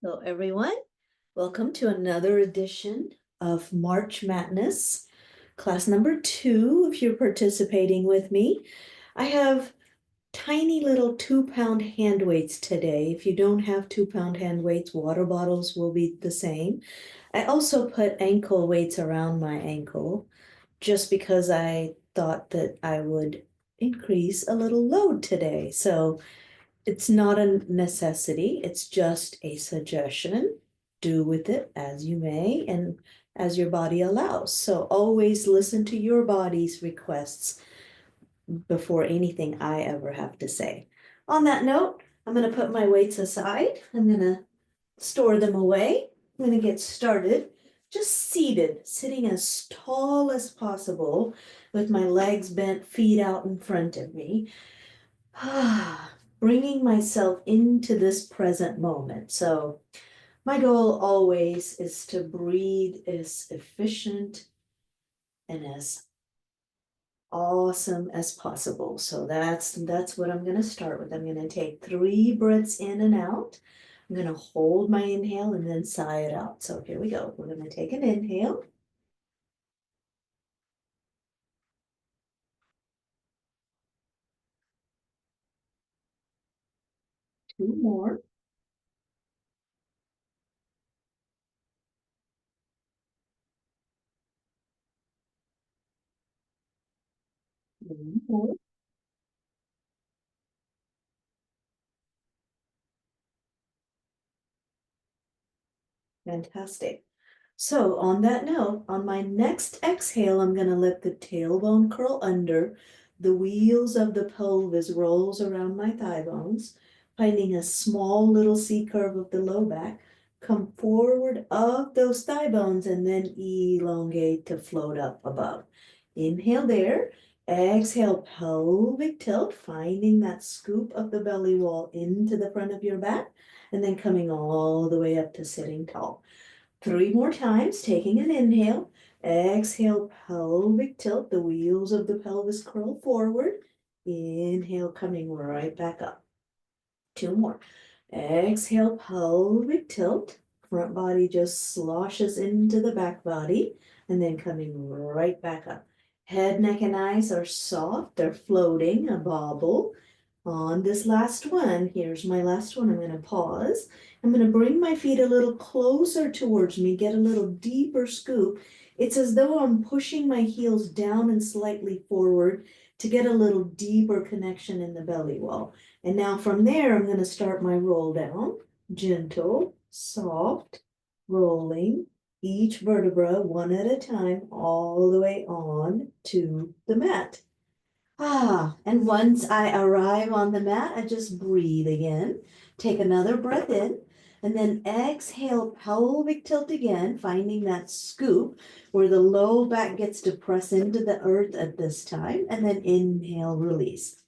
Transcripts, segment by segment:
Hello, everyone. Welcome to another edition of March Madness, class number 2, if you're participating with me. I have tiny little 2-pound hand weights today. If you don't have 2-pound hand weights, water bottles will be the same. I also put ankle weights around my ankle just because I thought that I would increase a little load today. So it's not a necessity, it's just a suggestion. Do with it as you may and as your body allows. So always listen to your body's requests before anything I ever have to say. On that note, I'm going to put my weights aside. I'm going to store them away. I'm going to get started. Just seated, sitting as tall as possible with my legs bent, feet out in front of me. Bringing myself into this present moment. So my goal always is to breathe as efficient and as awesome as possible. So that's what I'm going to start with. I'm going to take 3 breaths in and out. I'm going to hold my inhale and then sigh it out. So here we go. We're going to take an inhale. 2 more. 1 more. Fantastic. So on that note, on my next exhale, I'm going to let the tailbone curl under. The wheels of the pelvis rolls around my thigh bones, finding a small little C curve of the low back. Come forward of those thigh bones and then elongate to float up above. Inhale there. Exhale, pelvic tilt, finding that scoop of the belly wall into the front of your back, and then coming all the way up to sitting tall. 3 more times, taking an inhale. Exhale, pelvic tilt, the wheels of the pelvis curl forward. Inhale, coming right back up. 2 more. Exhale, pelvic tilt. Front body just sloshes into the back body and then coming right back up. Head, neck, and eyes are soft. They're floating, a bobble. On this last one, here's my last one. I'm going to pause. I'm going to bring my feet a little closer towards me, get a little deeper scoop. It's as though I'm pushing my heels down and slightly forward to get a little deeper connection in the belly wall. And now from there, I'm going to start my roll down. Gentle, soft, rolling each vertebra one at a time all the way on to the mat. And once I arrive on the mat, I just breathe again. Take another breath in, and then exhale, pelvic tilt again, finding that scoop where the low back gets to press into the earth at this time, and then inhale, release.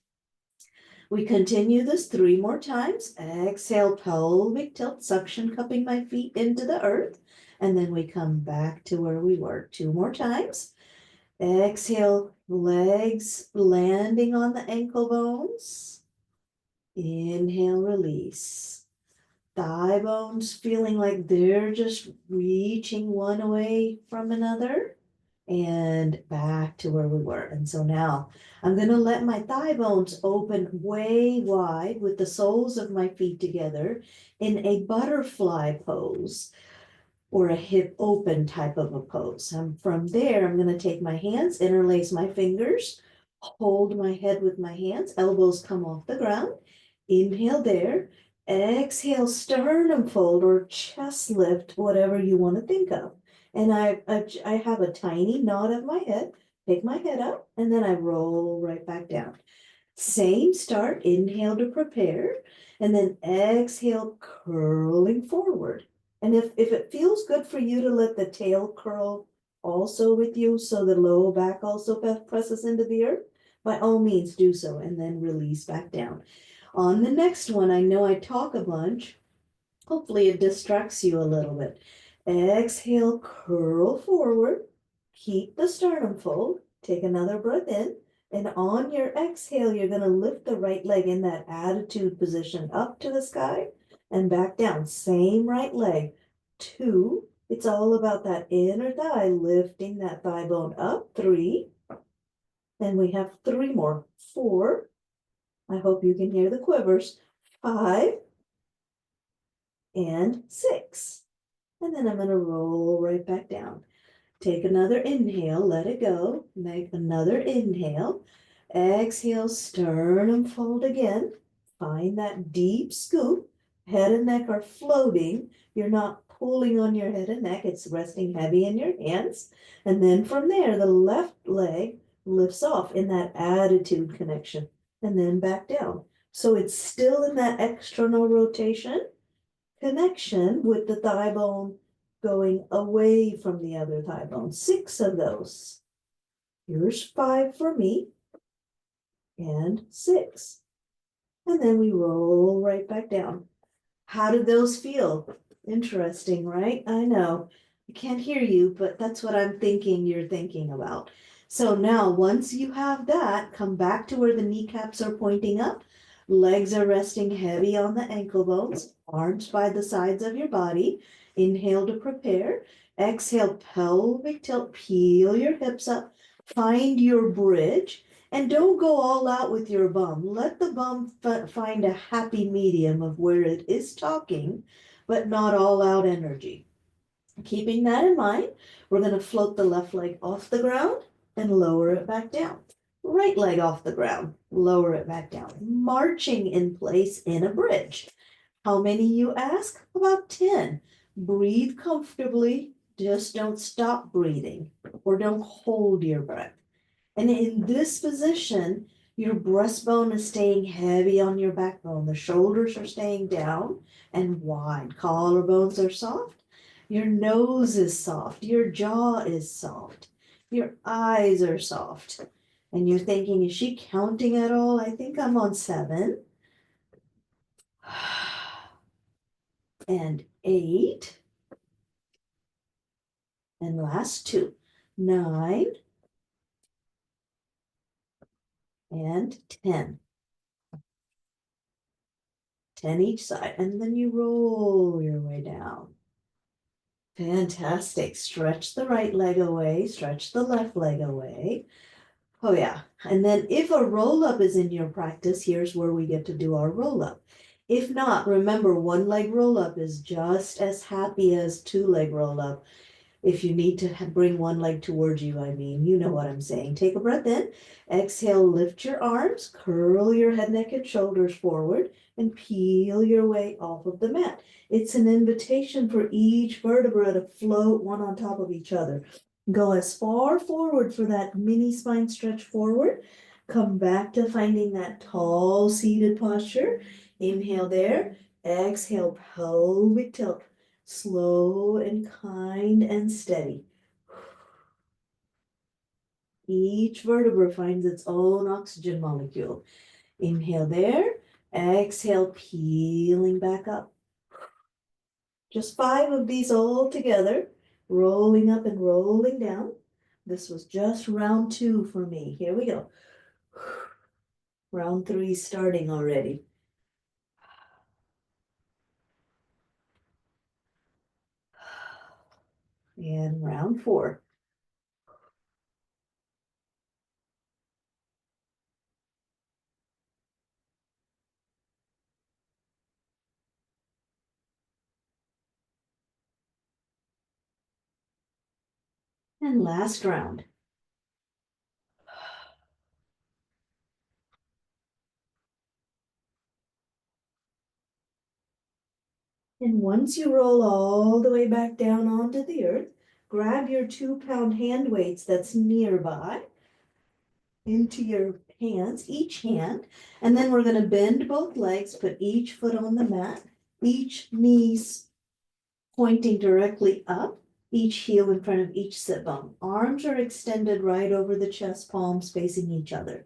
We continue this 3 more times. Exhale, pelvic tilt, suction cupping my feet into the earth, and then we come back to where we were. 2 more times. Exhale, legs landing on the ankle bones. Inhale, release. Thigh bones feeling like they're just reaching one away from another and back to where we were. And so now I'm going to let my thigh bones open way wide with the soles of my feet together in a butterfly pose, or a hip open type of a pose. From there, I'm going to take my hands, interlace my fingers, hold my head with my hands, elbows come off the ground. Inhale there. Exhale, sternum fold or chest lift, whatever you want to think of. And I have a tiny nod of my head, pick my head up, and then I roll right back down. Same start, inhale to prepare, and then exhale, curling forward. And if it feels good for you to let the tail curl also with you, so the low back also presses into the earth, by all means do so, and then release back down. On the next one, I know I talk a bunch. Hopefully it distracts you a little bit. Exhale, curl forward. Keep the sternum fold. Take another breath in. And on your exhale, you're going to lift the right leg in that attitude position up to the sky and back down. Same right leg. 2. It's all about that inner thigh, lifting that thigh bone up. 3. And we have 3 more. 4. I hope you can hear the quivers. 5 and 6. And then I'm going to roll right back down. Take another inhale, let it go. Make another inhale. Exhale, sternum fold again. Find that deep scoop. Head and neck are floating. You're not pulling on your head and neck. It's resting heavy in your hands. And then from there, the left leg lifts off in that attitude connection. And then back down. So it's still in that external rotation connection with the thigh bone going away from the other thigh bone. 6 of those. Here's 5 for me and 6. And then we roll right back down. How did those feel? Interesting, right? I know. I can't hear you, but that's what I'm thinking you're thinking about. So now, once you have that, come back to where the kneecaps are pointing up. Legs are resting heavy on the ankle bones. Arms by the sides of your body. Inhale to prepare. Exhale, pelvic tilt. Peel your hips up. Find your bridge. And don't go all out with your bum. Let the bum find a happy medium of where it is talking, but not all out energy. Keeping that in mind, we're going to float the left leg off the ground and lower it back down. Right leg off the ground, lower it back down. Marching in place in a bridge. How many, you ask? About 10. Breathe comfortably. Just don't stop breathing or don't hold your breath. And in this position, your breastbone is staying heavy on your backbone. The shoulders are staying down and wide. Collarbones are soft. Your nose is soft. Your jaw is soft. Your eyes are soft. And you're thinking, is she counting at all? I think I'm on 7. And 8. And last 2. 9. And 10. 10 each side. And then you roll your way down. Fantastic. Stretch the right leg away, stretch the left leg away. Oh yeah. And then if a roll up is in your practice, here's where we get to do our roll up. If not, remember, 1 leg roll up is just as happy as 2 leg roll up. If you need to bring 1 leg towards you, I mean, you know what I'm saying. Take a breath in. Exhale, lift your arms, curl your head, neck, and shoulders forward, and peel your way off of the mat. It's an invitation for each vertebra to float one on top of each other. Go as far forward for that mini spine stretch forward. Come back to finding that tall seated posture. Inhale there. Exhale, pelvic tilt. Slow and kind and steady. Each vertebra finds its own oxygen molecule. Inhale there. Exhale, peeling back up. Just 5 of these all together, rolling up and rolling down. This was just round 2 for me. Here we go. Round 3 starting already. And round 4. And last round. And once you roll all the way back down onto the earth, grab your 2-pound hand weights that's nearby into your hands, each hand, and then we're going to bend both legs, put each foot on the mat, each knees pointing directly up, each heel in front of each sit bone. Arms are extended right over the chest, palms facing each other.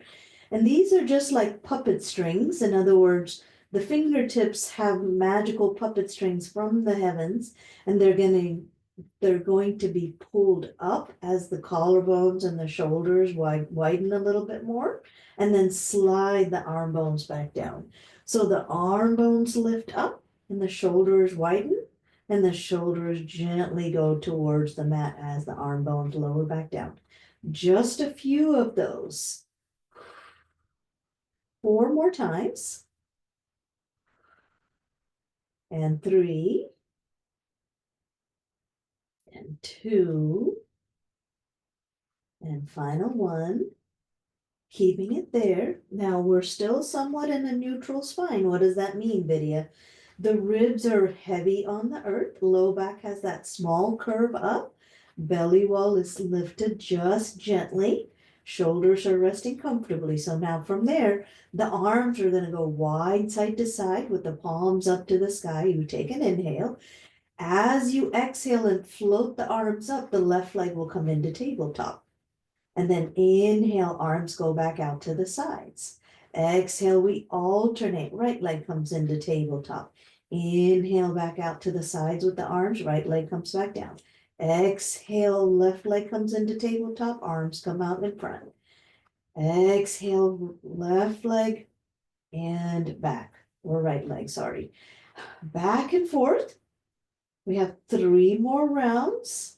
And these are just like puppet strings. In other words, the fingertips have magical puppet strings from the heavens, and they're going to be pulled up as the collarbones and the shoulders widen a little bit more, and then slide the arm bones back down. So the arm bones lift up, and the shoulders widen, and the shoulders gently go towards the mat as the arm bones lower back down. Just a few of those. 4 more times. And 3, and 2, and final 1. Keeping it there. Now we're still somewhat in a neutral spine. What does that mean, Vidya? The ribs are heavy on the earth. Low back has that small curve up. Belly wall is lifted just gently. Shoulders are resting comfortably. So now from there, the arms are going to go wide side to side with the palms up to the sky. You take an inhale. As you exhale and float the arms up, the left leg will come into tabletop. And then inhale, arms go back out to the sides. Exhale, we alternate. Right leg comes into tabletop. Inhale, back out to the sides with the arms. Right leg comes back down. Exhale, left leg comes into tabletop. Arms come out in front. Exhale, left leg and back. Or right leg, sorry. Back and forth. We have 3 more rounds.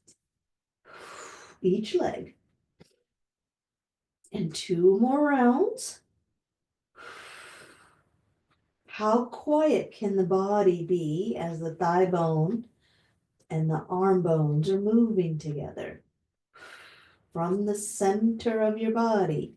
Each leg. And 2 more rounds. How quiet can the body be as the thigh bone and the arm bones are moving together from the center of your body?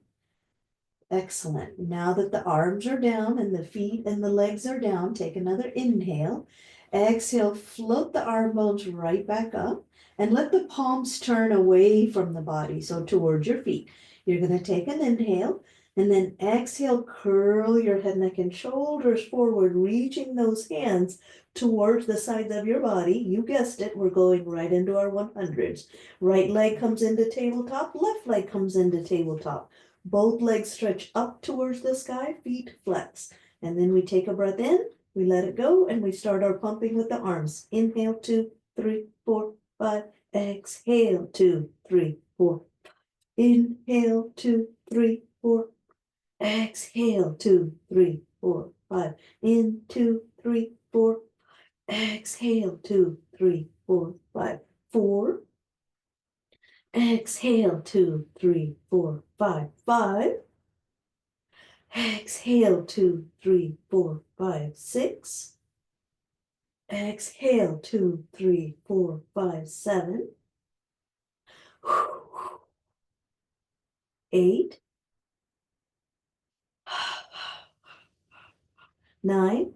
Excellent. Now that the arms are down and the feet and the legs are down, take another inhale. Exhale, float the arm bones right back up and let the palms turn away from the body, so towards your feet. You're going to take an inhale and then exhale, curl your head, neck, and shoulders forward, reaching those hands towards the sides of your body. You guessed it, we're going right into our 100s. Right leg comes into tabletop, left leg comes into tabletop. Both legs stretch up towards the sky, feet flex. And then we take a breath in, we let it go, and we start our pumping with the arms. Inhale, 2, 3, 4, 5. Exhale, 2, 3, 4. Inhale, 2, 3, 4. Exhale, 2, 3, 4, 5. In, 2, 3, 4. Exhale, 2, 3, 4, 5. 4. Exhale, 2, 3, 4, 5. 5. Exhale, 2, 3, 4, 5, 6. Exhale, 2, 3, 4, 5, 7. 8. 9.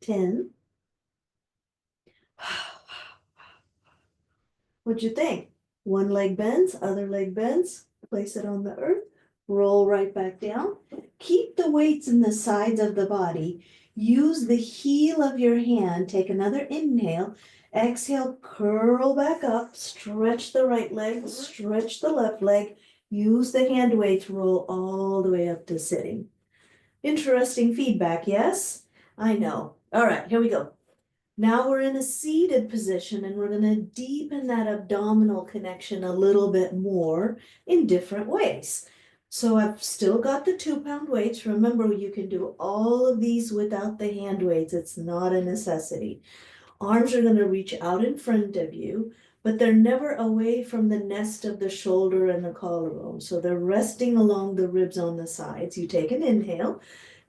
10. What'd you think? One leg bends, other leg bends, place it on the earth, roll right back down. Keep the weights in the sides of the body. Use the heel of your hand, take another inhale, exhale, curl back up, stretch the right leg, stretch the left leg, use the hand weights, roll all the way up to sitting. Interesting feedback, yes? I know. All right, here we go. Now we're in a seated position and we're going to deepen that abdominal connection a little bit more in different ways. So I've still got the 2-pound weights. Remember, you can do all of these without the hand weights. It's not a necessity. Arms are going to reach out in front of you, but they're never away from the nest of the shoulder and the collarbone. So they're resting along the ribs on the sides. You take an inhale.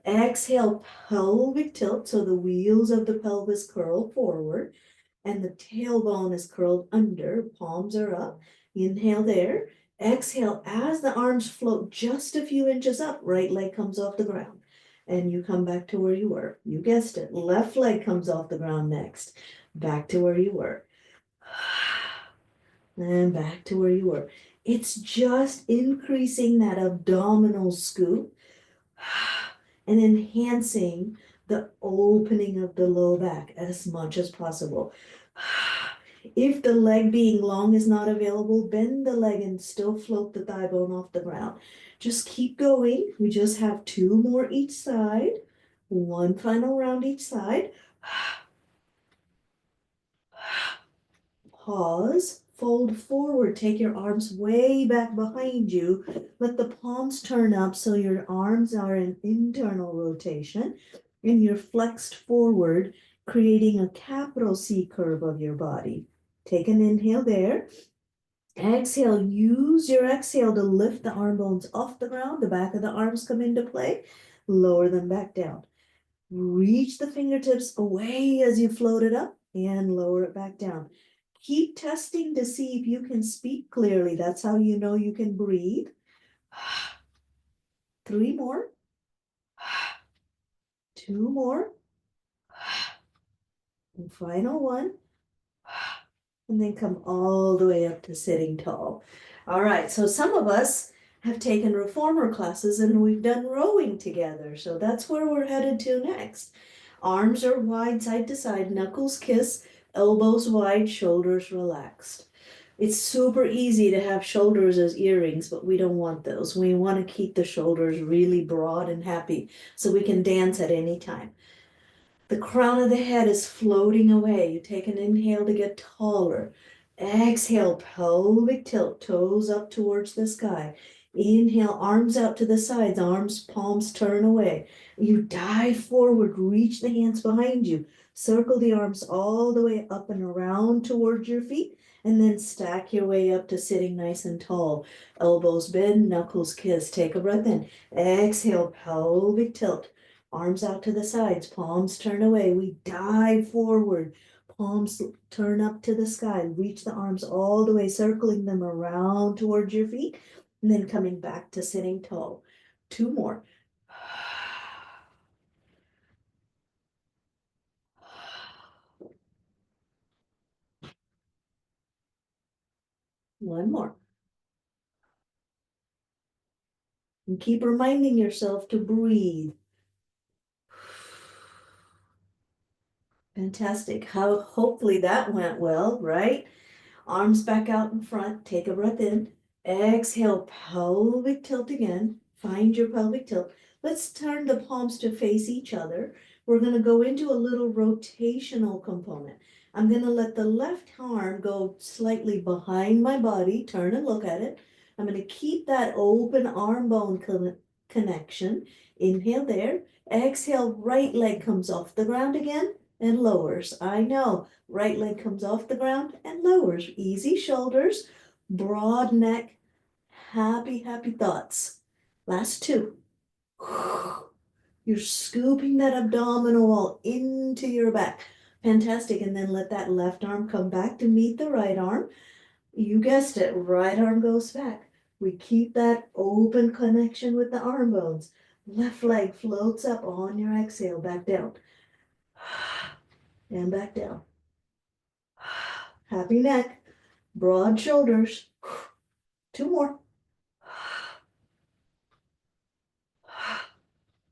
Exhale, pelvic tilt, so the wheels of the pelvis curl forward and the tailbone is curled under, palms are up. Inhale there. Exhale, as the arms float just a few inches up, right leg comes off the ground. And you come back to where you were. You guessed it. Left leg comes off the ground next. Back to where you were. And back to where you were. It's just increasing that abdominal scoop and enhancing the opening of the low back as much as possible. If the leg being long is not available, bend the leg and still float the thigh bone off the ground. Just keep going. We just have 2 more each side. 1 final round each side. Pause Fold forward, take your arms way back behind you. Let the palms turn up so your arms are in internal rotation and you're flexed forward, creating a capital C curve of your body. Take an inhale there. Exhale, use your exhale to lift the arm bones off the ground. The back of the arms come into play. Lower them back down. Reach the fingertips away as you float it up and lower it back down. Keep testing to see if you can speak clearly. That's how you know you can breathe. 3 more. 2 more. And final one. And then come all the way up to sitting tall. All right, so some of us have taken reformer classes and we've done rowing together. So that's where we're headed to next. Arms are wide side to side, knuckles kiss, elbows wide, shoulders relaxed. It's super easy to have shoulders as earrings, but we don't want those. We want to keep the shoulders really broad and happy so we can dance at any time. The crown of the head is floating away. You take an inhale to get taller. Exhale, pelvic tilt, toes up towards the sky. Inhale, arms out to the sides, arms, palms turn away. You dive forward, reach the hands behind you. Circle the arms all the way up and around towards your feet, and then stack your way up to sitting nice and tall. Elbows bend, knuckles kiss. Take a breath in. Exhale, pelvic tilt. Arms out to the sides, palms turn away. We dive forward, palms turn up to the sky. Reach the arms all the way, circling them around towards your feet, and then coming back to sitting tall. 2 more. One more. And keep reminding yourself to breathe. Fantastic. Hopefully that went well, right? Arms back out in front. Take a breath in. Exhale, pelvic tilt again. Find your pelvic tilt. Let's turn the palms to face each other. We're going to go into a little rotational component. I'm going to let the left arm go slightly behind my body. Turn and look at it. I'm going to keep that open arm bone connection. Inhale there. Exhale, right leg comes off the ground again and lowers. I know. Right leg comes off the ground and lowers. Easy shoulders, broad neck, happy, happy thoughts. Last 2. You're scooping that abdominal wall into your back. Fantastic. And then let that left arm come back to meet the right arm. You guessed it, right arm goes back. We keep that open connection with the arm bones. Left leg floats up on your exhale, back down. And back down. Happy neck, broad shoulders. 2 more.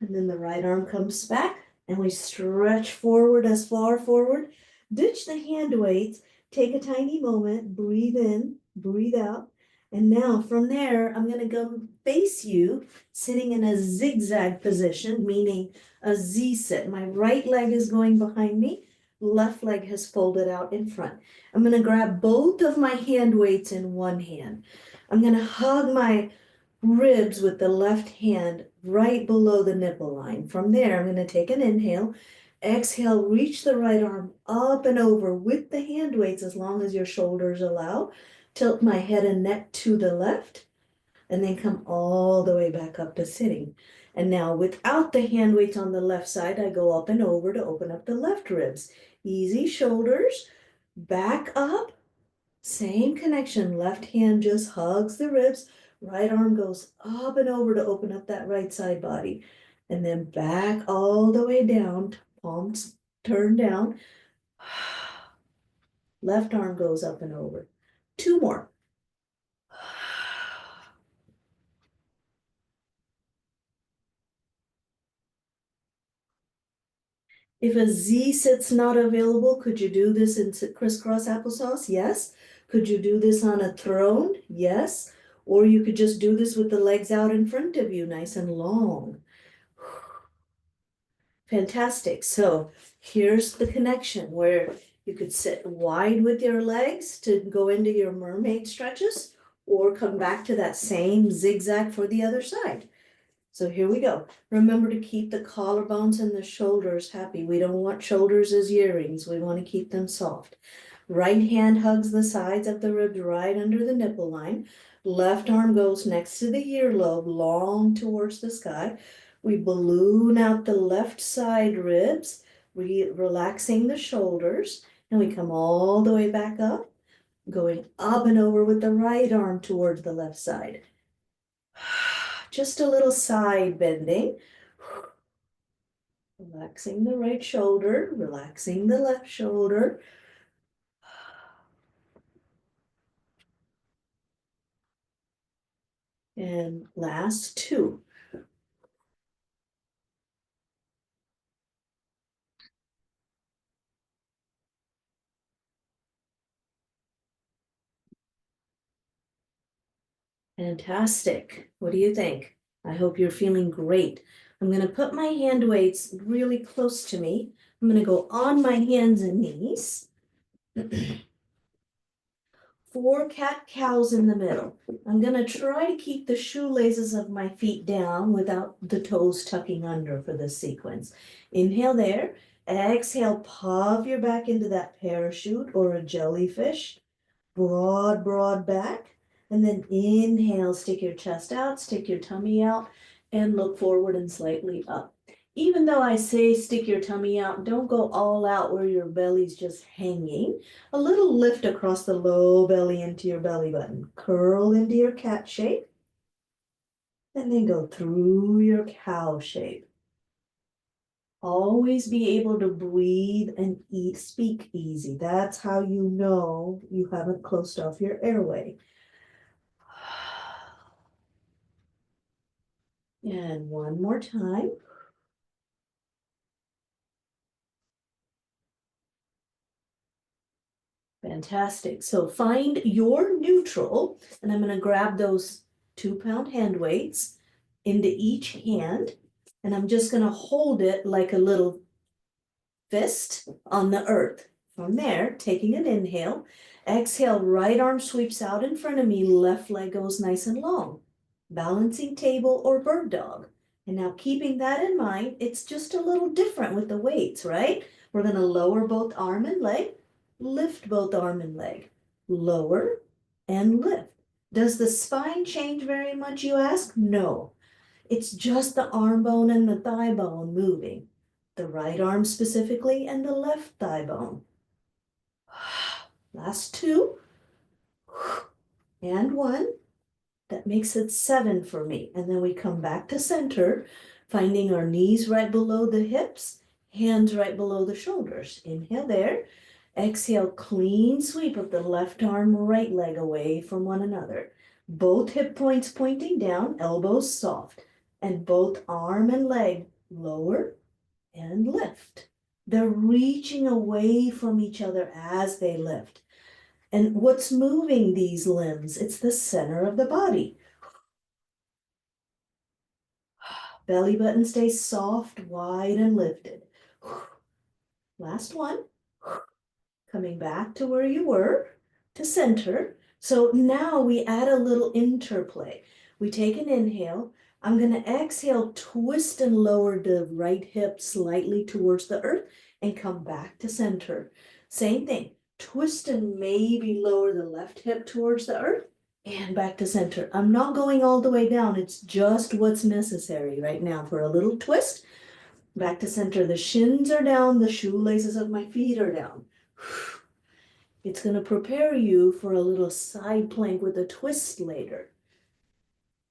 And then the right arm comes back and we stretch forward as far forward. Ditch the hand weights. Take a tiny moment, breathe in, breathe out. And now from there, I'm going to go face you sitting in a zigzag position, meaning a Z sit. My right leg is going behind me. Left leg has folded out in front. I'm going to grab both of my hand weights in one hand. I'm going to hug my ribs with the left hand right below the nipple line. From there, I'm going to take an inhale. Exhale, reach the right arm up and over with the hand weights as long as your shoulders allow. Tilt my head and neck to the left, and then come all the way back up to sitting. And now without the hand weights on the left side, I go up and over to open up the left ribs. Easy shoulders, back up, same connection. Left hand just hugs the ribs. Right arm goes up and over to open up that right side body. And then back all the way down, palms turn down. Left arm goes up and over. 2 more. If a Z sit's not available, could you do this in crisscross applesauce? Yes. Could you do this on a throne? Yes. Or you could just do this with the legs out in front of you, nice and long. Fantastic. So here's the connection where You could sit wide with your legs to go into your mermaid stretches, or come back to that same zigzag for the other side. So here we go. Remember to keep the collarbones and the shoulders happy. We don't want shoulders as earrings. We want to keep them soft. Right hand hugs the sides of the ribs right under the nipple line. Left arm goes next to the earlobe, long towards the sky. We balloon out the left side ribs, relaxing the shoulders, and we come all the way back up, going up and over with the right arm towards the left side. Just a little side bending. Relaxing the right shoulder, relaxing the left shoulder. And last two. Fantastic. What do you think? I hope you're feeling great. I'm going to put my hand weights really close to me. I'm going to go on my hands and knees. 4 cat-cows in the middle. I'm going to try to keep the shoelaces of my feet down without the toes tucking under for this sequence. Inhale there. Exhale, puff your back into that parachute or a jellyfish. Broad, broad back. And then inhale, stick your chest out, stick your tummy out, and look forward and slightly up. Even though I say stick your tummy out, don't go all out where your belly's just hanging. A little lift across the low belly into your belly button. Curl into your cat shape. And then go through your cow shape. Always be able to breathe and speak easy. That's how you know you haven't closed off your airway. And one more time. Fantastic. So find your neutral, and I'm going to grab those 2-pound hand weights into each hand, and I'm just going to hold it like a little fist on the earth. From there, taking an inhale, exhale, right arm sweeps out in front of me, left leg goes nice and long. Balancing table or bird dog. And now keeping that in mind, it's just a little different with the weights, right? We're going to lower both arm and leg, lift both arm and leg, lower and lift. Does the spine change very much, you ask? No. It's just the arm bone and the thigh bone moving. The right arm specifically and the left thigh bone. Last two. And one. That makes it 7 for me. And then we come back to center, finding our knees right below the hips, hands right below the shoulders. Inhale there. Exhale, clean sweep of the left arm, right leg away from one another. Both hip points pointing down, elbows soft, and both arm and leg lower and lift. They're reaching away from each other as they lift. And what's moving these limbs? It's the center of the body. Belly button stays soft, wide, and lifted. Last one. Coming back to where you were, to center. So now we add a little interplay. We take an inhale. I'm going to exhale, twist and lower the right hip slightly towards the earth and come back to center. Same thing. Twist and maybe lower the left hip towards the earth and back to center. I'm not going all the way down. It's just what's necessary right now for a little twist. Back to center. The shins are down. The shoelaces of my feet are down. It's going to prepare you for a little side plank with a twist later.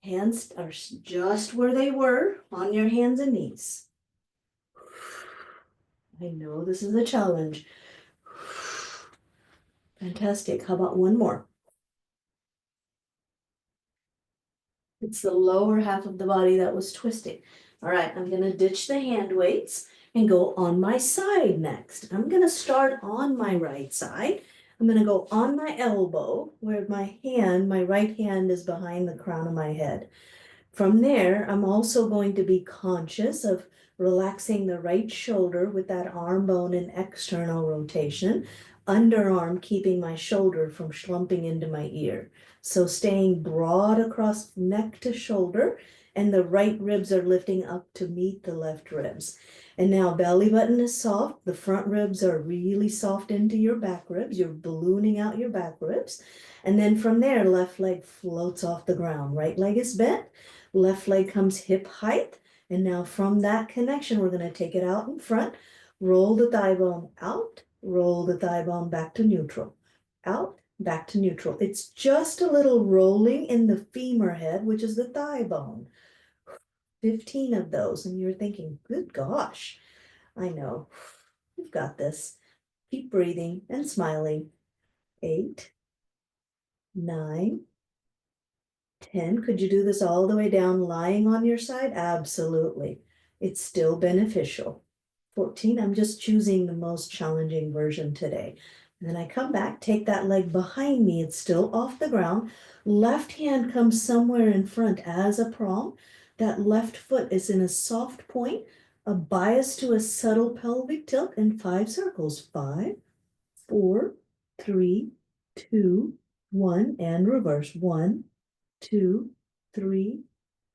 Hands are just where they were on your hands and knees. I know this is a challenge. Fantastic. How about one more? It's the lower half of the body that was twisting. All right, I'm going to ditch the hand weights and go on my side next. I'm going to start on my right side. I'm going to go on my elbow where my right hand is behind the crown of my head. From there, I'm also going to be conscious of relaxing the right shoulder with that arm bone in external rotation, underarm keeping my shoulder from slumping into my ear. So staying broad across neck to shoulder, and the right ribs are lifting up to meet the left ribs. And now belly button is soft, the front ribs are really soft into your back ribs, you're ballooning out your back ribs. And then from there, left leg floats off the ground, right leg is bent, left leg comes hip height. And now from that connection, we're gonna take it out in front, roll the thigh bone out, roll the thigh bone back to neutral, out, back to neutral. It's just a little rolling in the femur head, which is the thigh bone. 15 of those, and you're thinking, good gosh, I know, you've got this. Keep breathing and smiling. 8, 9, 10. Could you do this all the way down lying on your side? Absolutely. It's still beneficial. 14, I'm just choosing the most challenging version today. And then I come back, take that leg behind me, it's still off the ground. Left hand comes somewhere in front as a prong. That left foot is in a soft point, a bias to a subtle pelvic tilt, and 5 circles. 5, 4, 3, 2, 1, and reverse. 1, 2, 3,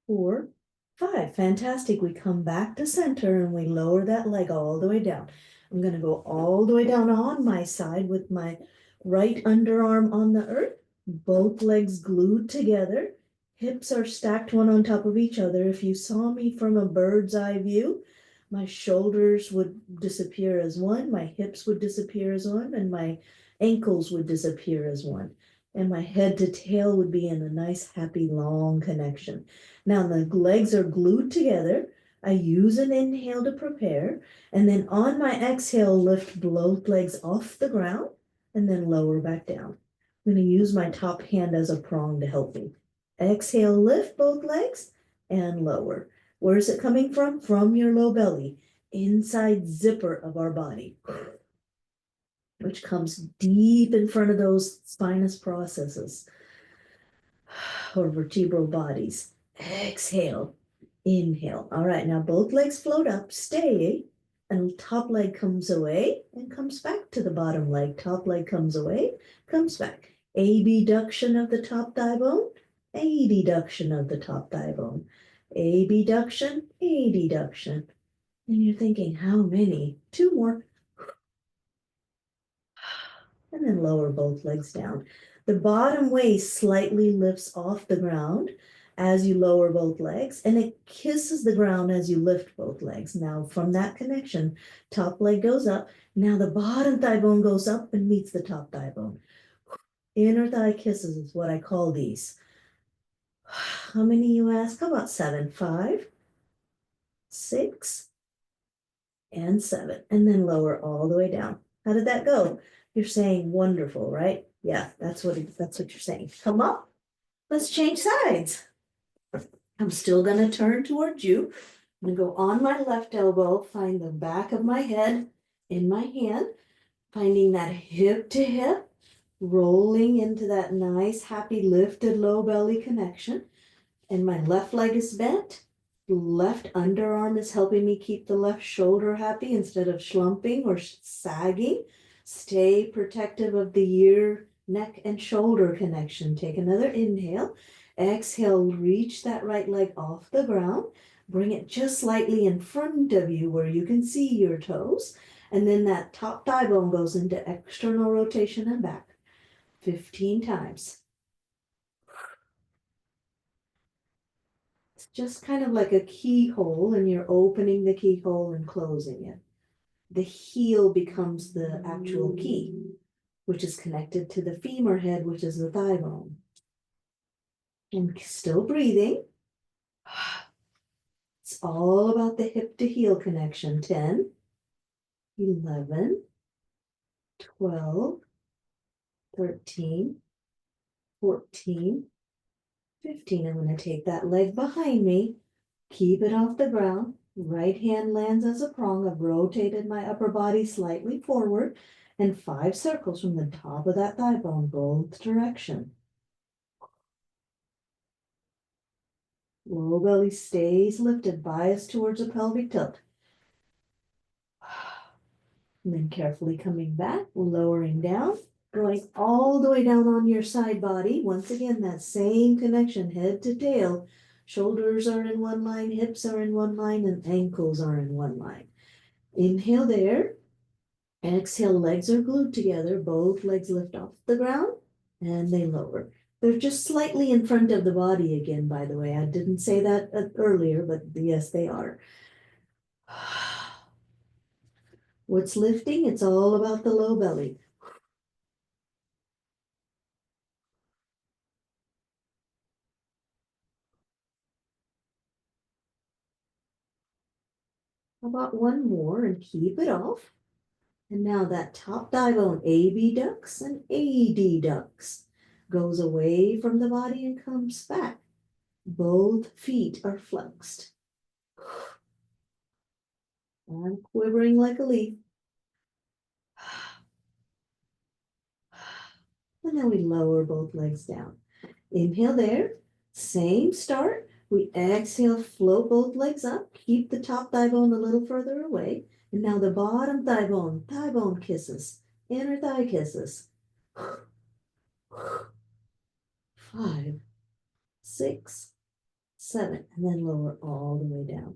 4, 5. Fantastic. We come back to center and we lower that leg all the way down. I'm going to go all the way down on my side with my right underarm on the earth, both legs glued together. Hips are stacked one on top of each other. If you saw me from a bird's eye view, my shoulders would disappear as one, my hips would disappear as one, and my ankles would disappear as one. And my head to tail would be in a nice, happy, long connection. Now the legs are glued together. I use an inhale to prepare, and then on my exhale, lift both legs off the ground and then lower back down. I'm going to use my top hand as a prong to help me. Exhale, lift both legs and lower. Where is it coming from? From your low belly, inside zipper of our body, which comes deep in front of those spinous processes or vertebral bodies. Exhale, inhale. All right, now both legs float up, stay, and top leg comes away and comes back to the bottom leg. Top leg comes away, comes back. Abduction of the top thigh bone, adduction of the top thigh bone. Abduction, adduction. And you're thinking, how many? 2 more. And then lower both legs down. The bottom waist slightly lifts off the ground as you lower both legs, and it kisses the ground as you lift both legs. Now from that connection, top leg goes up. Now the bottom thigh bone goes up and meets the top thigh bone. Inner thigh kisses is what I call these. How many you ask? How about 7? 5, 6, and 7. And then lower all the way down. How did that go? You're saying wonderful, right? Yeah, that's what you're saying. Come up. Let's change sides. I'm still gonna turn towards you. I'm gonna go on my left elbow, find the back of my head in my hand, finding that hip to hip, rolling into that nice, happy, lifted low belly connection. And my left leg is bent. Left underarm is helping me keep the left shoulder happy instead of slumping or sagging. Stay protective of the ear, neck, and shoulder connection. Take another inhale. Exhale, reach that right leg off the ground. Bring it just slightly in front of you where you can see your toes. And then that top thigh bone goes into external rotation and back. 15 times. It's just kind of like a keyhole, and you're opening the keyhole and closing it. The heel becomes the actual key, which is connected to the femur head, which is the thigh bone. And still breathing. It's all about the hip to heel connection. 10, 11, 12, 13, 14, 15. I'm going to take that leg behind me, keep it off the ground. Right hand lands as a prong. I've rotated my upper body slightly forward, and 5 circles from the top of that thigh bone, both direction. Low belly stays lifted, bias towards a pelvic tilt. And then carefully coming back, lowering down, going all the way down on your side body. Once again, that same connection, head to tail. Shoulders are in one line, hips are in one line, and ankles are in one line. Inhale there. Exhale, legs are glued together. Both legs lift off the ground and they lower. They're just slightly in front of the body again, by the way. I didn't say that earlier, but yes, they are. What's lifting? It's all about the low belly. How about one more and keep it off? And now that top thigh bone, abducts and adducts, goes away from the body and comes back. Both feet are flexed. I'm quivering like a leaf. And then we lower both legs down. Inhale there, same start. We exhale, float both legs up, keep the top thigh bone a little further away. And now the bottom thigh bone kisses, inner thigh kisses. 5, 6, 7, and then lower all the way down.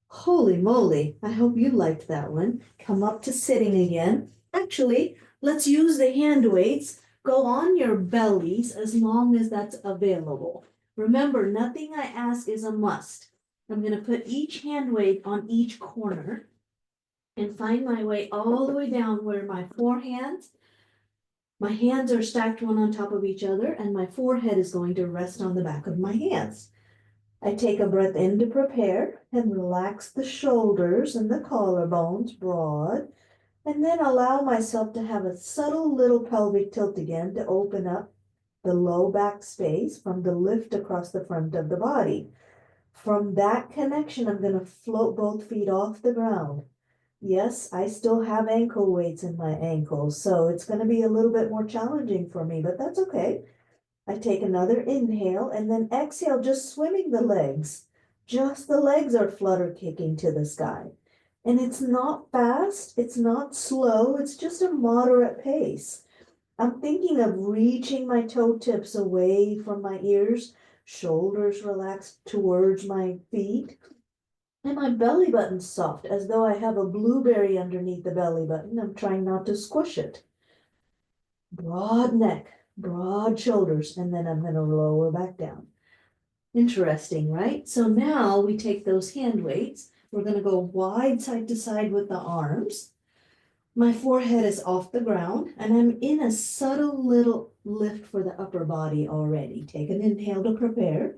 Holy moly, I hope you liked that one. Come up to sitting again. Actually, let's use the hand weights. Go on your bellies as long as that's available. Remember, nothing I ask is a must. I'm going to put each hand weight on each corner and find my way all the way down where my hands are stacked one on top of each other, and my forehead is going to rest on the back of my hands. I take a breath in to prepare and relax the shoulders and the collarbones broad, and then allow myself to have a subtle little pelvic tilt again to open up the low back space from the lift across the front of the body. From that connection, I'm going to float both feet off the ground. Yes, I still have ankle weights in my ankles, so it's going to be a little bit more challenging for me, but that's okay. I take another inhale and then exhale, just swimming the legs. Just the legs are flutter kicking to the sky. And it's not fast, it's not slow, it's just a moderate pace. I'm thinking of reaching my toe tips away from my ears, shoulders relaxed towards my feet, and my belly button's soft, as though I have a blueberry underneath the belly button. I'm trying not to squish it. Broad neck, broad shoulders, and then I'm going to lower back down. Interesting, right? So now we take those hand weights. We're going to go wide side to side with the arms. My forehead is off the ground, and I'm in a subtle little lift for the upper body already. Take an inhale to prepare.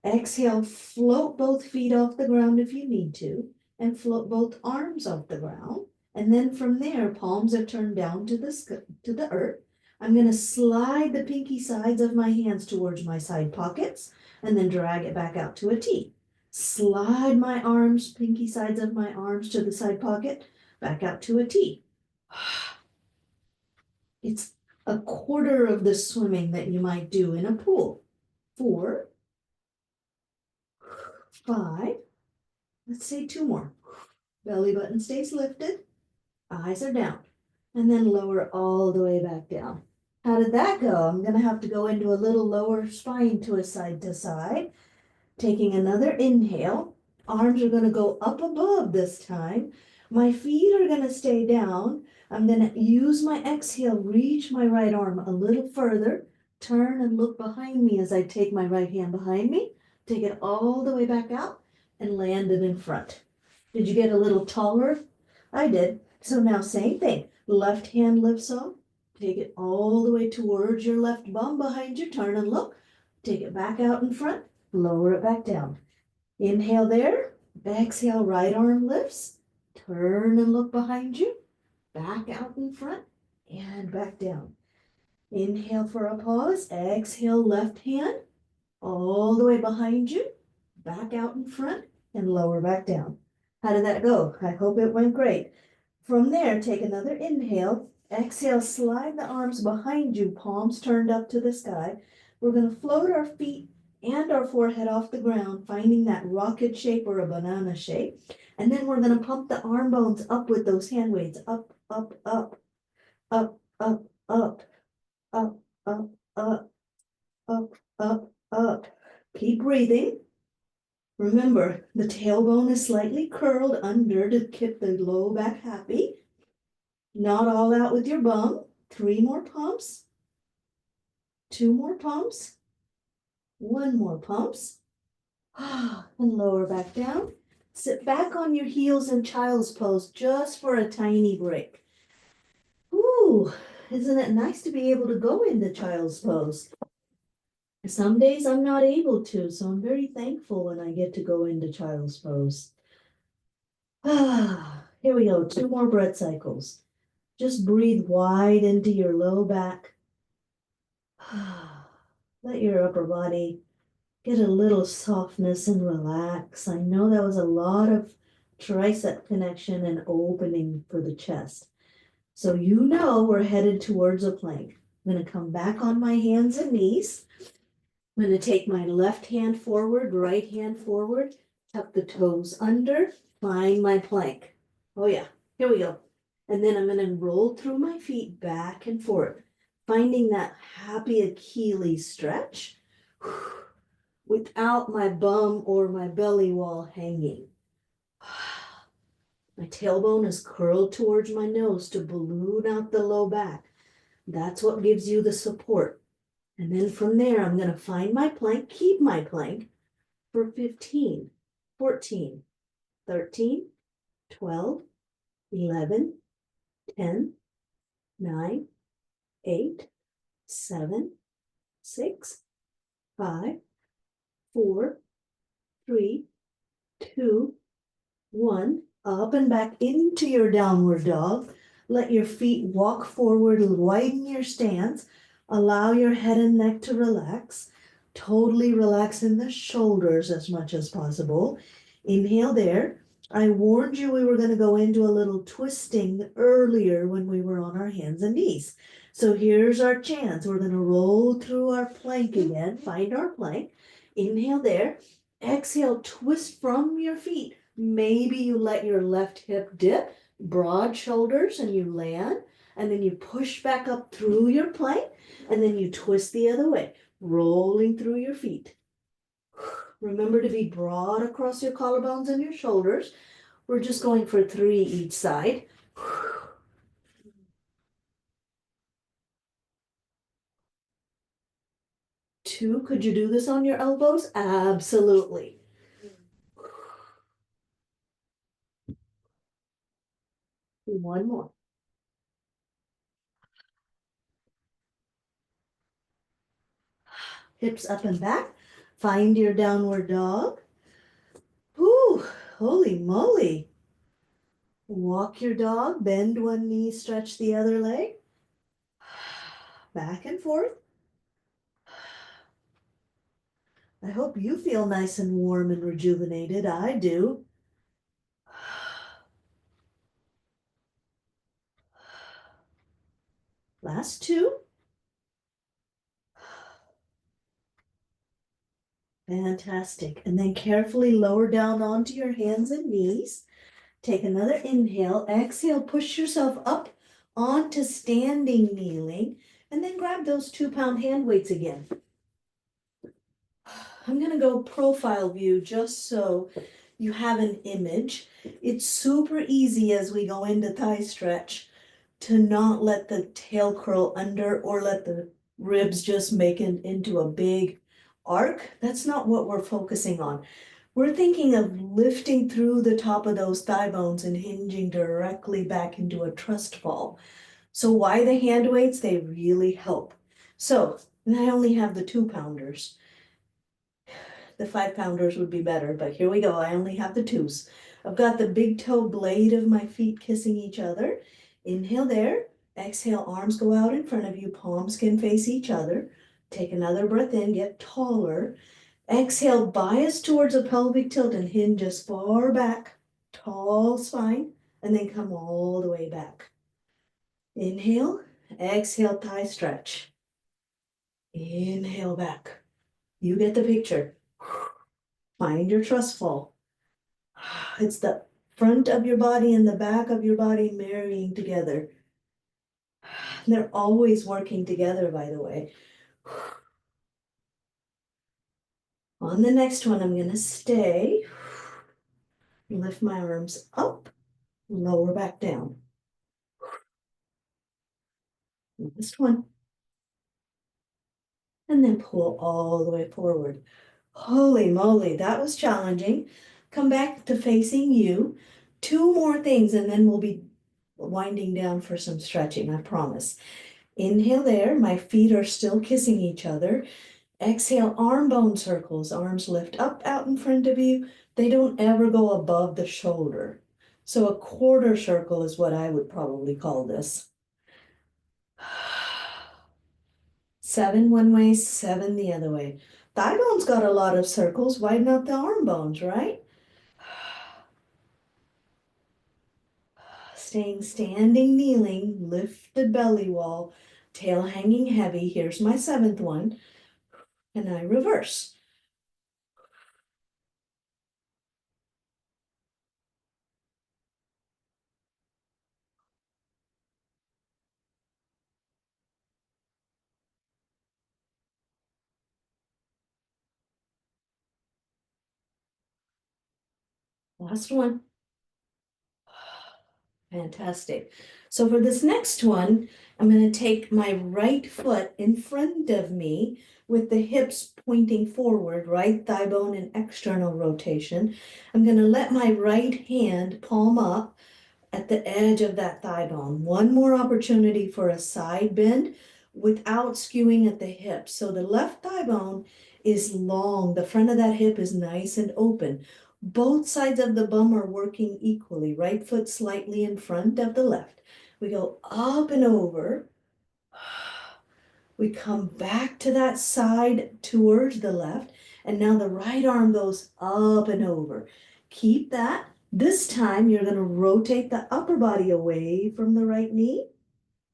Exhale, float both feet off the ground if you need to, and float both arms off the ground. And then from there, palms are turned down to the earth. I'm going to slide the pinky sides of my hands towards my side pockets and then drag it back out to a T. Slide my arms, pinky sides of my arms to the side pocket, back out to a T. It's a quarter of the swimming that you might do in a pool. 4, 5, let's say 2 more. Belly button stays lifted, eyes are down, and then lower all the way back down. How did that go? I'm going to have to go into a little lower spine to side. Taking another inhale, arms are going to go up above this time. My feet are going to stay down. I'm going to use my exhale, reach my right arm a little further, turn and look behind me as I take my right hand behind me, take it all the way back out and land it in front. Did you get a little taller? I did. So now same thing. Left hand lifts up. Take it all the way towards your left bum behind you. Turn and look. Take it back out in front. Lower it back down. Inhale there. Exhale, right arm lifts. Turn and look behind you. Back out in front and back down. Inhale for a pause. Exhale, left hand all the way behind you. Back out in front and lower back down. How did that go? I hope it went great. From there, take another inhale. Exhale, slide the arms behind you, palms turned up to the sky. We're going to float our feet and our forehead off the ground, finding that rocket shape or a banana shape. And then we're going to pump the arm bones up with those hand weights, up, up, up, up, up, up, up, up, up, up, up, up. Keep breathing. Remember, the tailbone is slightly curled under to keep the low back happy. Not all out with your bum. 3 more pumps. 2 more pumps. 1 more pumps. And lower back down. Sit back on your heels in child's pose just for a tiny break. Ooh, isn't it nice to be able to go into child's pose? Some days I'm not able to, so I'm very thankful when I get to go into child's pose. Here we go, 2 more breath cycles. Just breathe wide into your low back. Let your upper body get a little softness and relax. I know that was a lot of tricep connection and opening for the chest. So you know we're headed towards a plank. I'm going to come back on my hands and knees. I'm going to take my left hand forward, right hand forward, tuck the toes under, find my plank. Oh yeah, here we go. And then I'm going to roll through my feet back and forth, finding that happy Achilles stretch without my bum or my belly wall hanging. My tailbone is curled towards my nose to balloon out the low back. That's what gives you the support. And then from there, I'm going to find my plank, keep my plank for 15, 14, 13, 12, 11, 10, 9, 8, 7, 6, 5, 4, 3, 2, 1. Up and back into your downward dog. Let your feet walk forward, widen your stance. Allow your head and neck to relax. Totally relax in the shoulders as much as possible. Inhale there. I warned you we were going to go into a little twisting earlier when we were on our hands and knees. So here's our chance. We're going to roll through our plank again. Find our plank. Inhale there. Exhale, twist from your feet. Maybe you let your left hip dip, broad shoulders, and you land, and then you push back up through your plank, and then you twist the other way, rolling through your feet. Remember to be broad across your collarbones and your shoulders. We're just going for 3 each side. 2, could you do this on your elbows? Absolutely. 1 more. Hips up and back. Find your downward dog. Whew, holy moly. Walk your dog, bend one knee, stretch the other leg. Back and forth. I hope you feel nice and warm and rejuvenated. I do. Last 2. Fantastic. And then carefully lower down onto your hands and knees. Take another inhale. Exhale, push yourself up onto standing kneeling. And then grab those 2-pound hand weights again. I'm going to go profile view just so you have an image. It's super easy as we go into thigh stretch to not let the tail curl under or let the ribs just make it into a big arc. That's not what we're focusing on. We're thinking of lifting through the top of those thigh bones and hinging directly back into a trust fall. So why the hand weights? They really help. So I only have the 2-pounders. The 5-pounders would be better, but here we go. I only have the 2s. I've got the big toe blade of my feet kissing each other. Inhale there. Exhale, arms go out in front of you. Palms can face each other. Take another breath in, get taller. Exhale, bias towards a pelvic tilt and hinge as far back. Tall spine, and then come all the way back. Inhale, exhale, thigh stretch. Inhale back. You get the picture. Find your trust fall. It's the front of your body and the back of your body marrying together. They're always working together, by the way. On the next one, I'm gonna stay. Lift my arms up, lower back down. Last one. And then pull all the way forward. Holy moly, that was challenging. Come back to facing you. Two more things, and then we'll be winding down for some stretching, I promise. Inhale there, my feet are still kissing each other. Exhale, arm bone circles, arms lift up out in front of you. They don't ever go above the shoulder. So a quarter circle is what I would probably call this. 7 one way, 7 the other way. Thigh bone's got a lot of circles. Why not the arm bones, right? Staying standing, kneeling, lifted belly wall, tail hanging heavy. Here's my 7th one. And I reverse. Last one. Fantastic. So for this next one, I'm going to take my right foot in front of me with the hips pointing forward, right thigh bone and external rotation. I'm going to let my right hand palm up at the edge of that thigh bone. One more opportunity for a side bend without skewing at the hip. So the left thigh bone is long. The front of that hip is nice and open. Both sides of the bum are working equally. Right foot slightly in front of the left. We go up and over. We come back to that side towards the left. And now the right arm goes up and over. Keep that. This time you're going to rotate the upper body away from the right knee.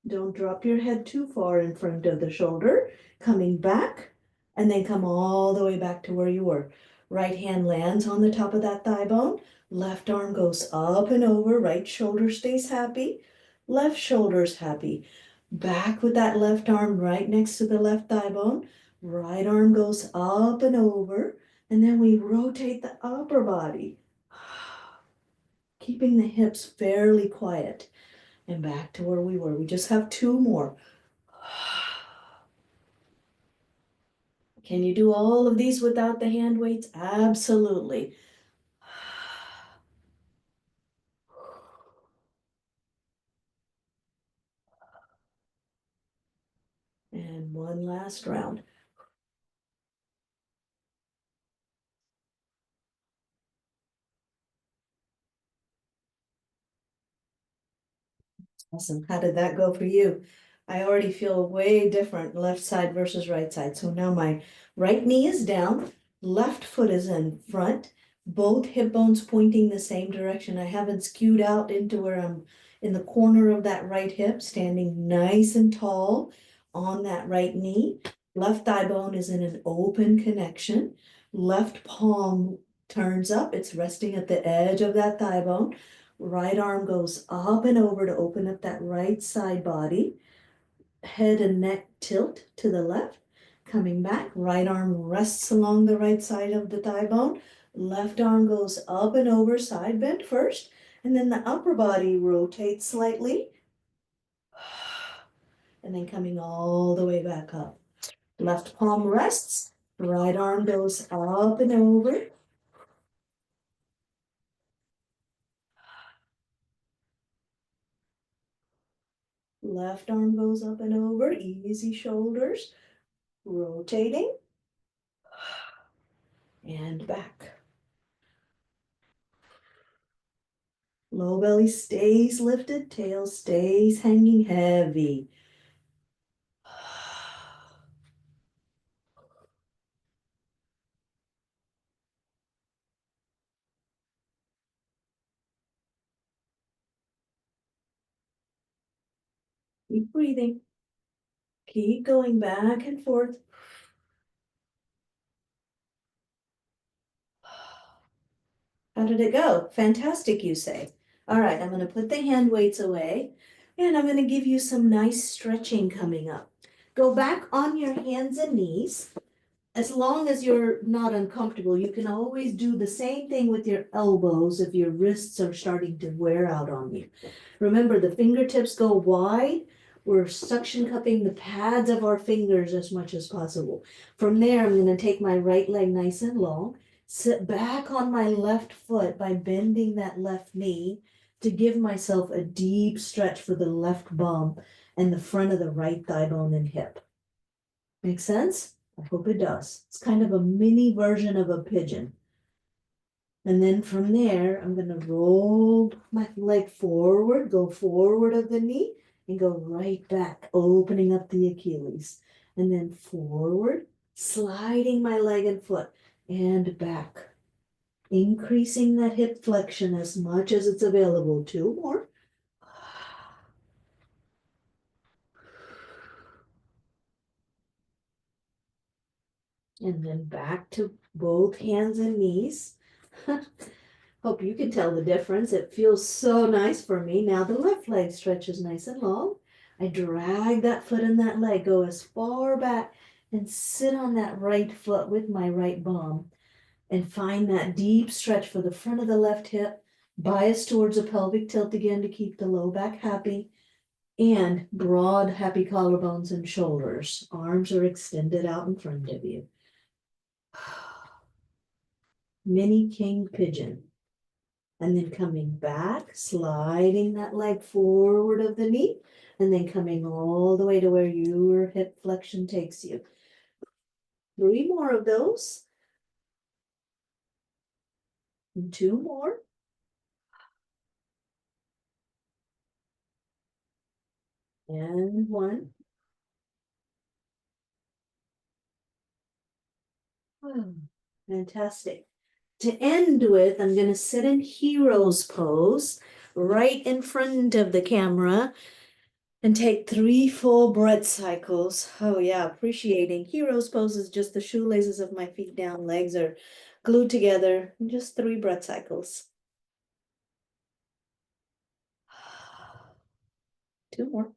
Don't drop your head too far in front of the shoulder. Coming back and then come all the way back to where you were. Right hand lands on the top of that thigh bone. Left arm goes up and over. Right shoulder stays happy. Left shoulder's happy. Back with that left arm right next to the left thigh bone. Right arm goes up and over. And then we rotate the upper body. Keeping the hips fairly quiet. And back to where we were. We just have 2 more. Can you do all of these without the hand weights? Absolutely. And one last round. Awesome. How did that go for you? I already feel way different left side versus right side. So now my right knee is down, left foot is in front, both hip bones pointing the same direction. I haven't skewed out into where I'm in the corner of that right hip, standing nice and tall on that right knee. Left thigh bone is in an open connection. Left palm turns up. It's resting at the edge of that thigh bone. Right arm goes up and over to open up that right side body. Head and neck tilt to the left. Coming back, right arm rests along the right side of the thigh bone. Left arm goes up and over, side bend first. And then the upper body rotates slightly. And then coming all the way back up. Left palm rests. Right arm goes up and over. Left arm goes up and over, easy shoulders, rotating, and back. Low belly stays lifted, tail stays hanging heavy. Keep breathing. Keep going back and forth. How did it go? Fantastic, you say. All right, I'm gonna put the hand weights away and I'm gonna give you some nice stretching coming up. Go back on your hands and knees. As long as you're not uncomfortable, you can always do the same thing with your elbows if your wrists are starting to wear out on you. Remember, the fingertips go wide. We're suction cupping the pads of our fingers as much as possible. From there, I'm going to take my right leg nice and long, sit back on my left foot by bending that left knee to give myself a deep stretch for the left bum and the front of the right thigh bone and hip. Make sense? I hope it does. It's kind of a mini version of a pigeon. And then from there, I'm gonna roll my leg forward, go forward of the knee, and go right back, opening up the Achilles. And then forward, sliding my leg and foot, and back. Increasing that hip flexion as much as it's available. Two more. And then back to both hands and knees. Hope you can tell the difference. It feels so nice for me. Now the left leg stretches nice and long. I drag that foot and that leg, go as far back and sit on that right foot with my right bum and find that deep stretch for the front of the left hip, bias towards a pelvic tilt again to keep the low back happy, and broad, happy collarbones and shoulders. Arms are extended out in front of you. Mini king pigeon. And then coming back, sliding that leg forward of the knee, and then coming all the way to where your hip flexion takes you. 3 more of those. And 2 more. And 1. Oh, fantastic. To end with, I'm going to sit in hero's pose right in front of the camera and take 3 full breath cycles. Oh yeah, appreciating. Hero's pose is just the shoelaces of my feet down, legs are glued together. Just 3 breath cycles. 2 more.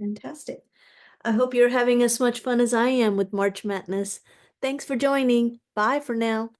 Fantastic. I hope you're having as much fun as I am with March Madness. Thanks for joining. Bye for now.